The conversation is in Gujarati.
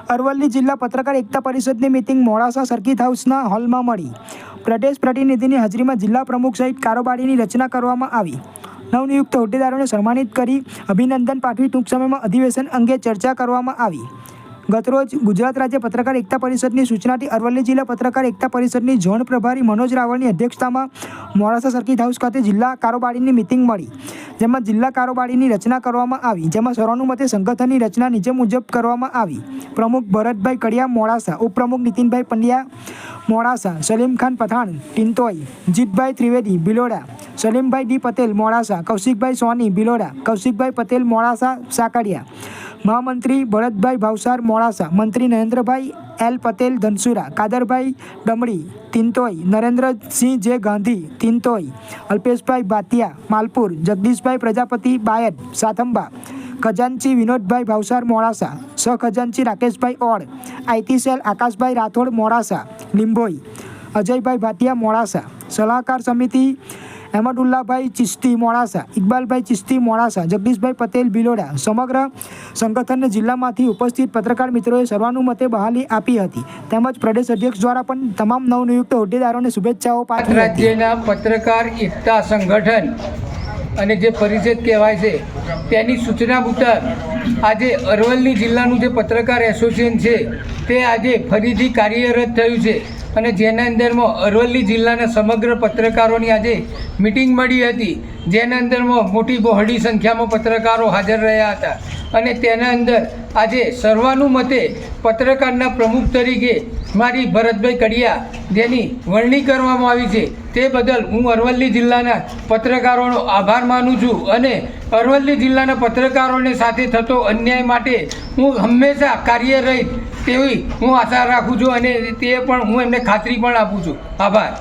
અરવલ્લી જિલ્લા પત્રકાર એકતા પરિષદની મીટિંગ મોડાસા સર્કિટ હાઉસના હોલમાં મળી. પ્રદેશ પ્રતિનિધિની હાજરીમાં જિલ્લા પ્રમુખ સહિત કારોબારીની રચના કરવામાં આવી. નવનિયુક્ત હોદ્દેદારોને સન્માનિત કરી અભિનંદન પાઠવી ટૂંક સમયમાં અધિવેશન અંગે ચર્ચા કરવામાં આવી. ગતરોજ ગુજરાત રાજ્ય પત્રકાર એકતા પરિષદની સૂચનાથી અરવલ્લી જિલ્લા પત્રકાર એકતા પરિષદની ઝોન પ્રભારી મનોજ રાવળની અધ્યક્ષતામાં મોડાસા સર્કિટ હાઉસ ખાતે જિલ્લા કારોબારીની મીટિંગ મળી, જેમાં જિલ્લા કારોબારીની રચના કરવામાં આવી, જેમાં સર્વાનુમતે સંગઠનની રચના નીચે મુજબ કરવામાં આવી. પ્રમુખ ભરતભાઈ કડિયા મોડાસા, ઉપપ્રમુખ નીતિનભાઈ પંડ્યા મોડાસા, સલીમખાન પઠાણ ટિંતોઈ, જીતભાઈ ત્રિવેદી ભિલોડા, સલીમભાઈ ડી પટેલ મોડાસા, કૌશિકભાઈ સોની ભિલોડા, કૌશિકભાઈ પટેલ મોડાસા સાકડિયા, મહામંત્રી ભરતભાઈ ભાવસાર મોડાસા, મંત્રી નરેન્દ્રભાઈ એલ પટેલ ધનસુરા, કાદરભાઈ ડમડી તિંતોઈ, નરેન્દ્રસિંહ જે ગાંધી તિંતોઈ, અલ્પેશભાઈ ભાતિયા માલપુર, જગદીશભાઈ પ્રજાપતિ બાયડ સાથંબા, ખજાનચી વિનોદભાઈ ભાવસાર મોડાસા, સહખજાનચી રાકેશભાઈ ઓડ, આઈટી સેલ આકાશભાઈ રાઠોડ મોડાસા લીંબોઈ, અજયભાઈ ભાટિયા મોડાસા, સલાહકાર સમિતિ અહેમદુલ્લાભાઈ ચિશ્તી મોડાસા, ઇકબાલભાઈ ચિશ્તી મોડાસા, જગદીશભાઈ પટેલ ભિલોડા. સમગ્ર સંગઠનને જિલ્લામાંથી ઉપસ્થિત પત્રકાર મિત્રોએ સર્વાનુમતે બહાલી આપી હતી. તેમજ પ્રદેશ અધ્યક્ષ દ્વારા પણ તમામ નવનિયુક્ત હોદ્દેદારોને શુભેચ્છાઓ પાઠવી. રાજ્યના પત્રકાર એકતા સંગઠન અને જે પરિષદ કહેવાય છે તેની સૂચના મુજબ આજે અરવલ્લી જિલ્લાનું જે પત્રકાર એસોસિએશન છે તે આજે ફરીથી કાર્યરત થયું છે અને જેના અંદરમાં અરવલ્લી જિલ્લાના સમગ્ર પત્રકારોની આજે મિટિંગ મળી હતી, જેના અંદરમાં મોટી બહોળી સંખ્યામાં પત્રકારો હાજર રહ્યા હતા અને તેના અંદર આજે સર્વાનુમતે પત્રકારના પ્રમુખ તરીકે મારી ભરતભાઈ કડિયા જેની વરણી કરવામાં આવી છે તે બદલ હું અરવલ્લી જિલ્લાના પત્રકારોનો આભાર માનું છું અને અરવલ્લી જિલ્લાના પત્રકારોને સાથે થતો અન્યાય માટે હું હંમેશા કાર્યરત તેવી હું આશા રાખું છું અને તે પણ હું એમને ખાતરી પણ આપું છું. આભાર.